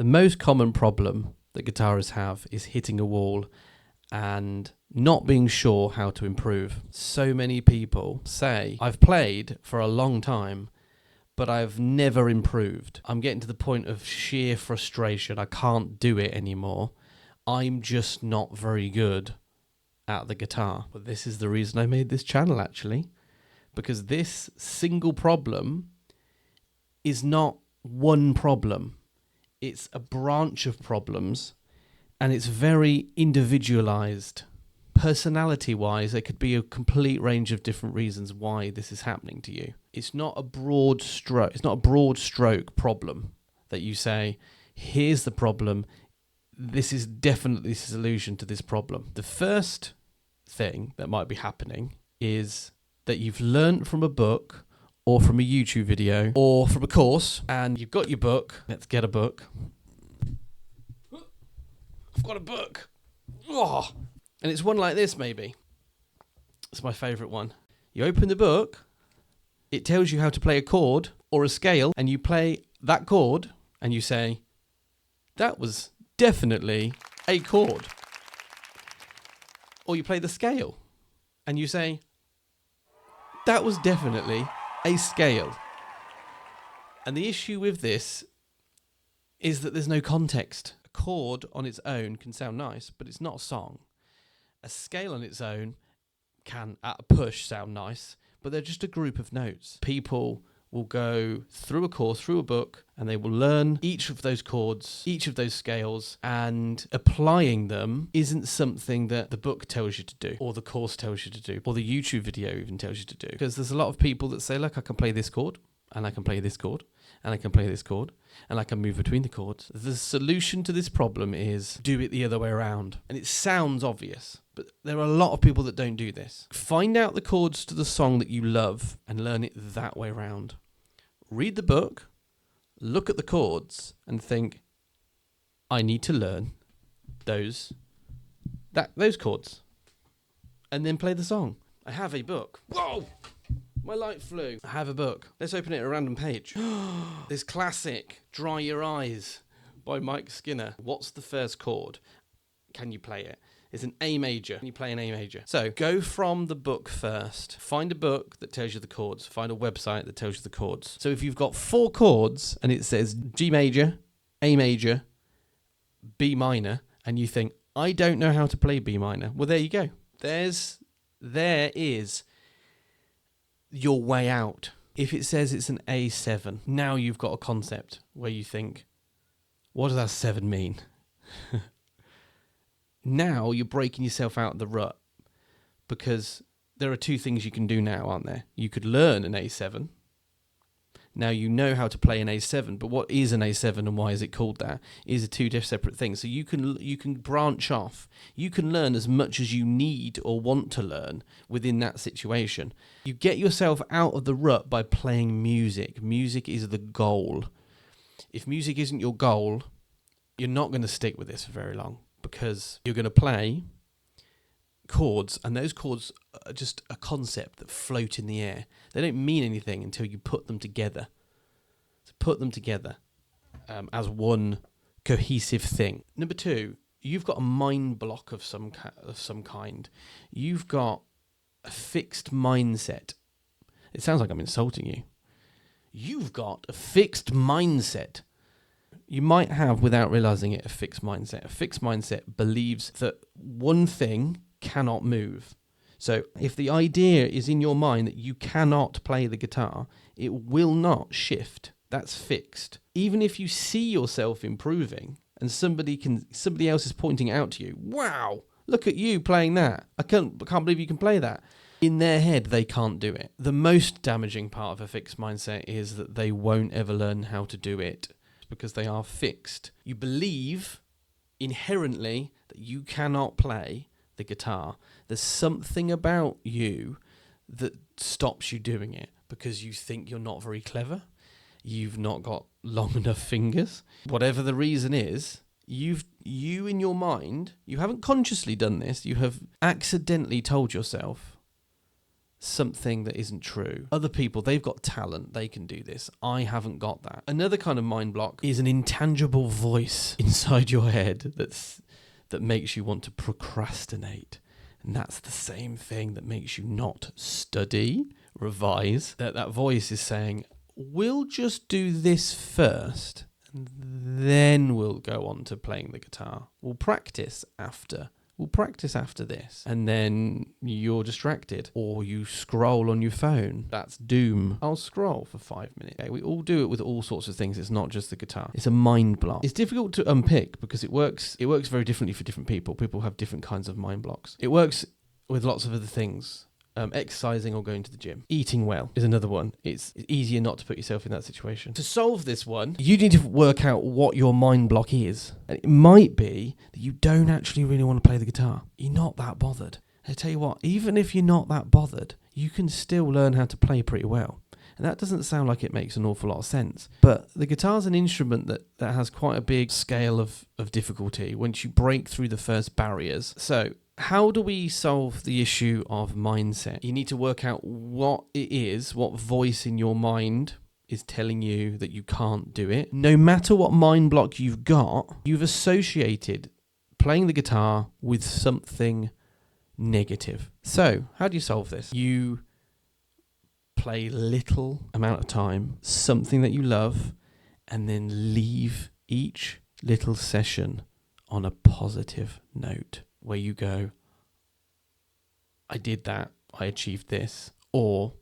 The most common problem that guitarists have is hitting a wall and not being sure how to improve. So many people say, I've played for a long time, but I've never improved. I'm getting to the point of sheer frustration. I can't do it anymore. I'm just not very good at the guitar. But this is the reason I made this channel, actually, because this single problem is not one problem. It's a branch of problems, and it's very individualized. Personality-wise, there could be a complete range of different reasons why this is happening to you. It's not a broad stroke. It's not a broad stroke problem that you say, here's the problem. This is definitely the solution to this problem. The first thing that might be happening is that you've learned from a book or from a YouTube video or from a course, and you've got your book. Let's get a book. I've got a book. Oh. And it's one like this, maybe. It's my favourite one. You open the book, it tells you how to play a chord or a scale, and you play that chord, and you say, that was definitely a chord. Or you play the scale, and you say, that was definitely a scale. And the issue with this is that there's no context. A chord on its own can sound nice, but it's not a song. A scale on its own can, at a push, sound nice, but they're just a group of notes. People will go through a course, through a book, and they will learn each of those chords, each of those scales, and applying them isn't something that the book tells you to do, or the course tells you to do, or the YouTube video even tells you to do. Because there's a lot of people that say, look, I can play this chord, and I can play this chord, and I can play this chord, and I can move between the chords. The solution to this problem is do it the other way around. And it sounds obvious, but there are a lot of people that don't do this. Find out the chords to the song that you love and learn it that way around. Read the book, look at the chords, and think, I need to learn those chords. And then play the song. I have a book. Whoa! My light flew. I have a book. Let's open it at a random page. This classic, Dry Your Eyes by Mike Skinner. What's the first chord? Can you play it? It's an A major. Can you play an A major? So go from the book first. Find a book that tells you the chords. Find a website that tells you the chords. So if you've got 4 chords and it says G major, A major, B minor, and you think, I don't know how to play B minor. Well, there you go. There is your way out. If it says it's an A7, now you've got a concept where you think, what does that 7 mean? Now you're breaking yourself out of the rut, because there are 2 things you can do now, aren't there? You could learn an A7. Now you know how to play an A7, but what is an A7 and why is it called that is 2 separate things. So you can branch off. You can learn as much as you need or want to learn within that situation. You get yourself out of the rut by playing music. Music is the goal. If music isn't your goal, you're not going to stick with this for very long, because you're going to play chords, and those chords are just a concept that float in the air. They don't mean anything until you put them together. So put them together as one cohesive thing. Number 2, you've got a mind block of some kind. You've got a fixed mindset. It sounds like I'm insulting you. You've got a fixed mindset. You might have, without realizing it, a fixed mindset. A fixed mindset believes that one thing cannot move. So if the idea is in your mind that you cannot play the guitar, it will not shift. That's fixed. Even if you see yourself improving and somebody else is pointing out to you, wow, look at you playing that. I can't believe you can play that. In their head, they can't do it. The most damaging part of a fixed mindset is that they won't ever learn how to do it, because they are fixed. You believe inherently that you cannot play the guitar. There's something about you that stops you doing it, because you think you're not very clever. You've not got long enough fingers. Whatever the reason is, you in your mind, you haven't consciously done this, you have accidentally told yourself something that isn't true. Other people, they've got talent, they can do this. I haven't got that. Another kind of mind block is an intangible voice inside your head that makes you want to procrastinate. And that's the same thing that makes you not study, revise. That voice is saying, we'll just do this first, and then we'll go on to playing the guitar. We'll practice after this. And then you're distracted, or you scroll on your phone. That's doom. I'll scroll for 5 minutes. Okay, we all do it with all sorts of things. It's not just the guitar. It's a mind block. It's difficult to unpick because it works very differently for different people. People have different kinds of mind blocks. It works with lots of other things. Exercising or going to the gym. Eating well is another one. It's easier not to put yourself in that situation. To solve this one, you need to work out what your mind block is. And it might be that you don't actually really want to play the guitar. You're not that bothered. I tell you what, even if you're not that bothered, you can still learn how to play pretty well. And that doesn't sound like it makes an awful lot of sense. But the guitar's an instrument that has quite a big scale of difficulty once you break through the first barriers. So how do we solve the issue of mindset? You need to work out what it is, what voice in your mind is telling you that you can't do it. No matter what mind block you've got, you've associated playing the guitar with something negative. So how do you solve this? You play little amount of time, something that you love, and then leave each little session on a positive note, where you go, I did that, I achieved this, or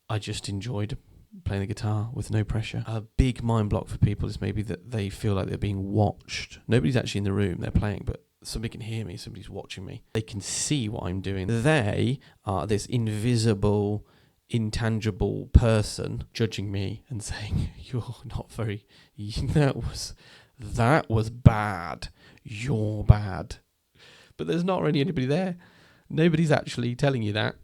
I just enjoyed playing the guitar with no pressure. A big mind block for people is maybe that they feel like they're being watched. Nobody's actually in the room, they're playing, but somebody can hear me, somebody's watching me. They can see what I'm doing. They are this invisible, intangible person judging me and saying, you're not very, that was bad, you're bad. But there's not really anybody there. Nobody's actually telling you that.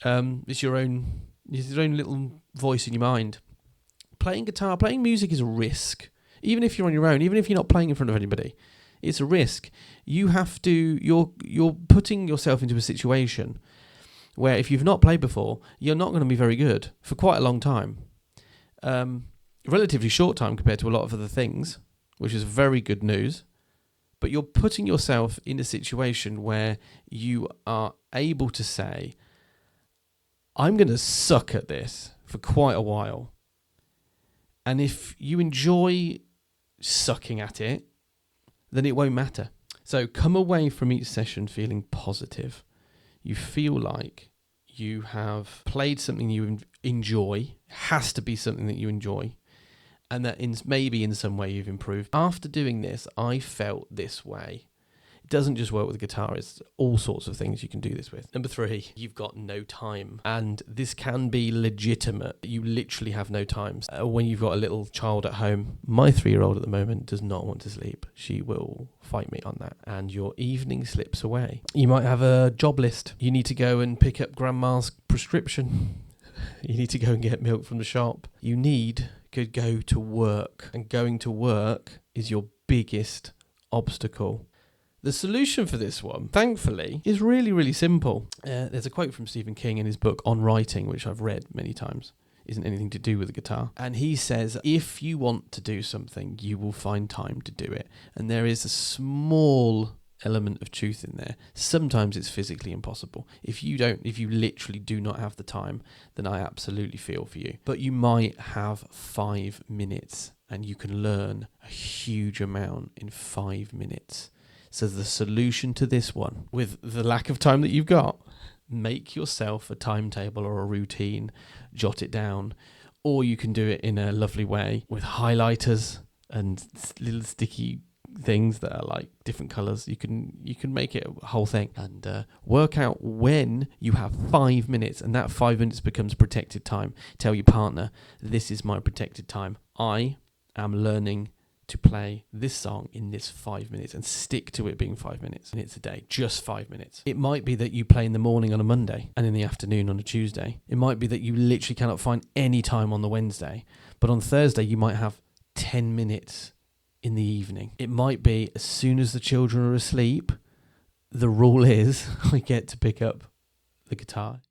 It's your own little voice in your mind. Playing guitar, playing music is a risk. Even if you're on your own, even if you're not playing in front of anybody, it's a risk. You're putting yourself into a situation where if you've not played before, you're not going to be very good for quite a long time. Relatively short time compared to a lot of other things, which is very good news. But you're putting yourself in a situation where you are able to say, I'm going to suck at this for quite a while. And if you enjoy sucking at it, then it won't matter. So come away from each session feeling positive. You feel like you have played something you enjoy, has to be something that you enjoy, and that maybe in some way you've improved. After doing this, I felt this way. It doesn't just work with the guitar, it's all sorts of things you can do this with. Number 3, you've got no time. And this can be legitimate. You literally have no time. When you've got a little child at home, my 3-year-old at the moment does not want to sleep. She will fight me on that. And your evening slips away. You might have a job list. You need to go and pick up grandma's prescription. You need to go and get milk from the shop. You could go to work, and going to work is your biggest obstacle. The solution for this one, thankfully, is really, really simple. There's a quote from Stephen King in his book On Writing, which I've read many times. Isn't anything to do with the guitar. And he says, if you want to do something, you will find time to do it. And there is a small element of truth in there. Sometimes it's physically impossible. If you literally do not have the time, then I absolutely feel for you. But you might have 5 minutes and you can learn a huge amount in 5 minutes. So the solution to this one, with the lack of time that you've got, make yourself a timetable or a routine, jot it down, or you can do it in a lovely way with highlighters and little sticky things that are like different colors. You can make it a whole thing, and work out when you have 5 minutes, and that 5 minutes becomes protected time. Tell your partner, this is my protected time. I am learning to play this song in this 5 minutes, and stick to it being 5 minutes. And it's a day, just 5 minutes. It might be that you play in the morning on a Monday and in the afternoon on a Tuesday. It might be that you literally cannot find any time on the Wednesday, but on Thursday you might have 10 minutes in the evening. It might be as soon as the children are asleep, the rule is I get to pick up the guitar.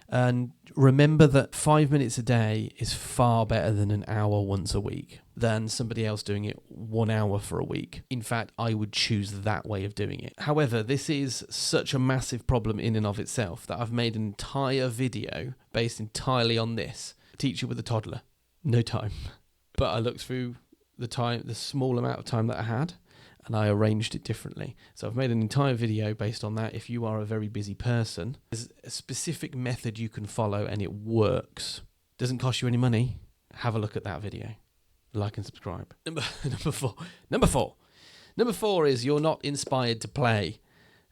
And remember that 5 minutes a day is far better than an hour once a week, than somebody else doing it 1 hour for a week. In fact, I would choose that way of doing it. However, this is such a massive problem in and of itself that I've made an entire video based entirely on this. Teacher with a toddler. No time. But I looked through the small amount of time that I had, and I arranged it differently. So I've made an entire video based on that. If you are a very busy person, there's a specific method you can follow and it works. Doesn't cost you any money. Have a look at that video. Like and subscribe. Number four is you're not inspired to play.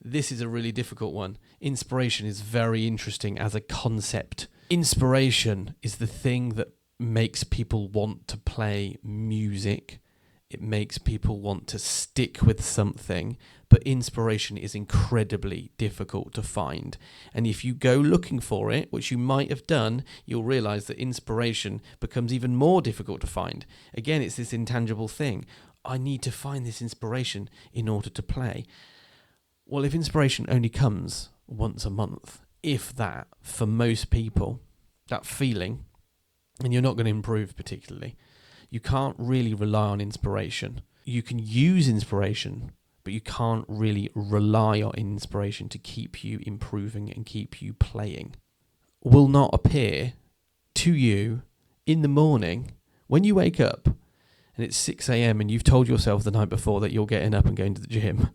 This is a really difficult one. Inspiration is very interesting as a concept. Inspiration is the thing that makes people want to play music. It makes people want to stick with something, but inspiration is incredibly difficult to find. And if you go looking for it, which you might have done, you'll realize that inspiration becomes even more difficult to find. Again, it's this intangible thing. I need to find this inspiration in order to play. Well, if inspiration only comes once a month, if that, for most people, that feeling, and you're not going to improve particularly, you can't really rely on inspiration. You can use inspiration, but you can't really rely on inspiration to keep you improving and keep you playing. Will not appear to you in the morning when you wake up and it's 6 a.m. and you've told yourself the night before that you're getting up and going to the gym,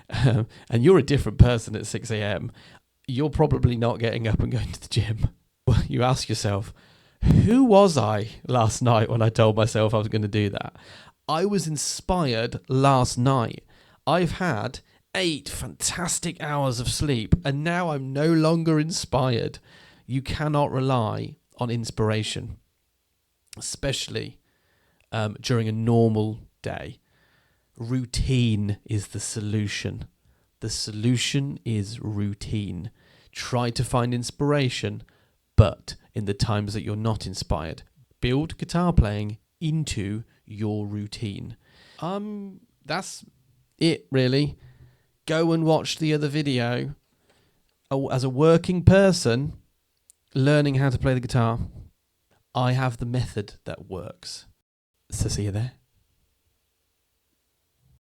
and you're a different person at 6 a.m., you're probably not getting up and going to the gym. Well, you ask yourself, who was I last night when I told myself I was going to do that? I was inspired last night. I've had 8 fantastic hours of sleep and now I'm no longer inspired. You cannot rely on inspiration, especially during a normal day. Routine is the solution. The solution is routine. Try to find inspiration, but in the times that you're not inspired. Build guitar playing into your routine. That's it, really. Go and watch the other video. As a working person, learning how to play the guitar, I have the method that works. So see you there.